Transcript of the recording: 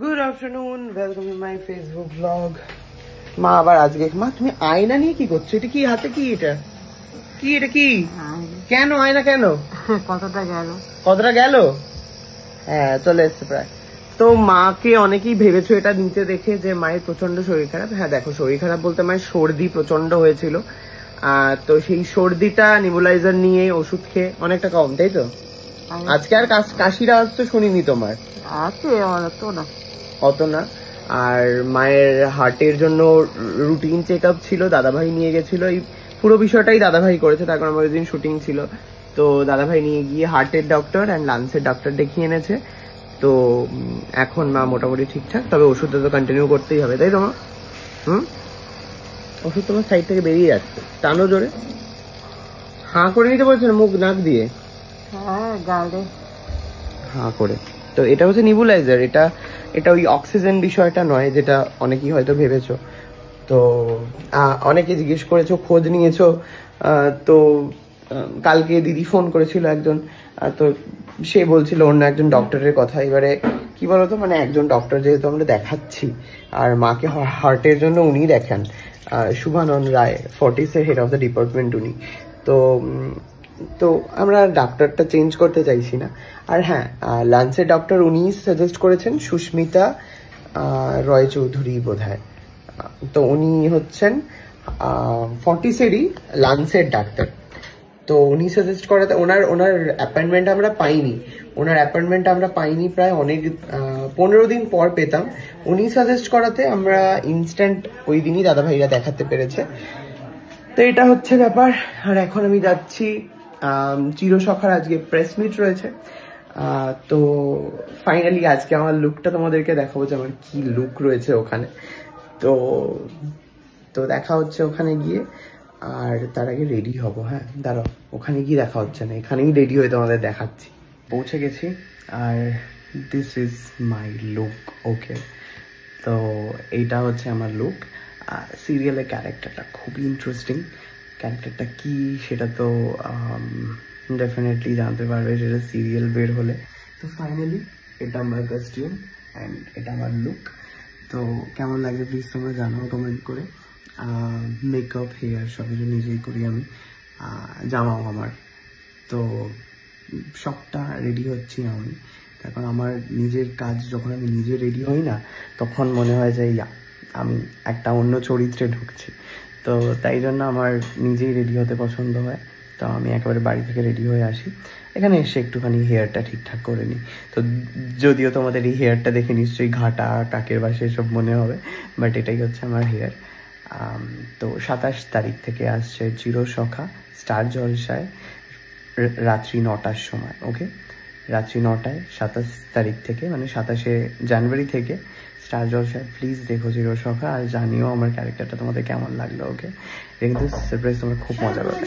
Good afternoon, welcome to my Facebook blog. মা আবার আজকে, মা তুমি আয়না নিয়ে কি করছো? এটা কি হাতে? কি এটা? কি এটা? কি কেন আয়না কেন? কতটা গেল? হ্যাঁ, চলে এসছে প্রায়। তো মাকে অনেকেই ভেবেছো এটা নিতে দেখে যে মায়ের প্রচন্ড শরীর খারাপ। হ্যাঁ দেখো, শরীর খারাপ বলতে মায়ের সর্দি প্রচন্ড হয়েছিল। তো সেই সর্দিটা নিবুলাইজার নিয়ে ওষুধ খেয়ে অনেকটা কম, তাই তো? আজকে আর কাশির আওয়াজ তো শুনিনি তোমার? আছে অত না। আর মায়ের হার্টের জন্য রুটিন চেক আপ ছিল, দাদাভাই নিয়ে গেছিল। এই পুরো বিষয়টাই দাদাভাই করেছে, তার কারণ আমার দিন শুটিং ছিল। তো দাদাভাই নিয়ে গিয়ে হার্টের ডক্টর অ্যান্ড লাংসের ডক্টর দেখিয়ে এনেছে। তো এখন মা মোটামুটি ঠিকঠাক, তবে ওষুধটা তো কন্টিনিউ করতেই হবে, তাই তো মা? ওষুধ তোমার সাইড থেকে বেরিয়ে যাচ্ছে, টানো জোরে। হাঁ করে নিতে বলছে না, মুখ নাক দিয়ে হাঁ করে। তো এটা হচ্ছে নিবুলাইজার, এটা ওই অক্সিজেন বিষয়টা নয়, যেটা অনেকেই হয়তো ভেবেছো। তো অনেকে জিজ্ঞেস করেছো, খোঁজ নিয়েছো। তো কালকে দিদি ফোন করেছিল একজন, তো সে বলছিল অন্য একজন ডক্টরের কথা। এবারে কি বলতো, মানে একজন ডক্টর যেহেতু আমরা দেখাচ্ছি, আর মাকে হার্টের জন্য উনি দেখেন, শুভানন্দ রায়, ফর্টিসের হেড অফ দ্য ডিপার্টমেন্ট উনি। তো আমরা ডাক্তারটা চেঞ্জ করতে চাইছি না। আর হ্যাঁ, লাঞ্চের ডক্টর উনি সাজেস্ট করেছেন সুস্মিতা রয় চৌধুরী বোধহয়। তো উনি হচ্ছেন ফর্টিসেরই লাঞ্চের ডাক্তার। তো উনি সাজেস্ট করাতে ওনার অ্যাপয়েন্টমেন্ট আমরা পাইনি প্রায় অনেক 15 দিন পর পেতাম। উনি সাজেস্ট করাতে আমরা ইনস্ট্যান্ট ওই দিনই দাদাভাইরা দেখাতে পেরেছে। তো এটা হচ্ছে ব্যাপার। আর এখন আমি যাচ্ছি চিরসখার, আজকে প্রেস মিট রয়েছে। তো ফাইনালি আজকে আমার লুকটা তোমাদেরকে দেখাবো যে আমার কি লুক রয়েছে ওখানে। তো তো দেখা হচ্ছে ওখানে গিয়ে। আর তার আগে রেডি হব। হ্যাঁ দাঁড়াও, ওখানে গিয়ে দেখা হচ্ছে না, এখানেই রেডি হয়ে তোমাদের দেখাচ্ছি। পৌঁছে গেছি, আর দিস ইজ মাই লুক। ওকে, তো এইটা হচ্ছে আমার লুক। সিরিয়ালের ক্যারেক্টারটা খুবই ইন্টারেস্টিং। ক্যারেক্টারটা কি সেটা তো ডেফিনেটলি জানতে পারবে সেটা সিরিয়াল বের হলে। তো ফাইনালি এটা আমার কস্টিউম অ্যান্ড এটা আমার লুক। তো কেমন লাগে প্লিজ তোমরা জানাও কমেন্ট করে। মেকআপ, হেয়ার সব কিছু নিজেই করি আমি, জামাও আমার। তো সবটা রেডি হচ্ছি আমি, কারণ আমার নিজের কাজ যখন আমি নিজে রেডি হই না, তখন মনে হয় যে আমি একটা অন্য চরিত্রে ঢুকছি। তো তাই জন্য আমার নিজেই রেডি হতে পছন্দ হয়। তো আমি একেবারে বাড়ি থেকে রেডি হয়ে আসি, এখানে এসে একটুখানি হেয়ারটা ঠিকঠাক করে নিই। তো যদিও তোমাদের এই হেয়ারটা দেখে নিশ্চয়ই ঘাটা, কাকের বাসে এসব মনে হবে, বাট এটাই হচ্ছে আমার হেয়ার। তো 27 তারিখ থেকে আসছে চিরসখা স্টার জলসায় রাত্রি 9টার সময়। ওকে, রাত্রি 9টায় 27 তারিখ থেকে, মানে 27শে জানুয়ারি থেকে স্টার জলসায়। প্লিজ দেখো চিরসখা, আর জানিও আমার ক্যারেক্টারটা তোমাদের কেমন লাগলো। ওকে, এটা কিন্তু সারপ্রাইজ, তোমরা খুব মজা পাবে।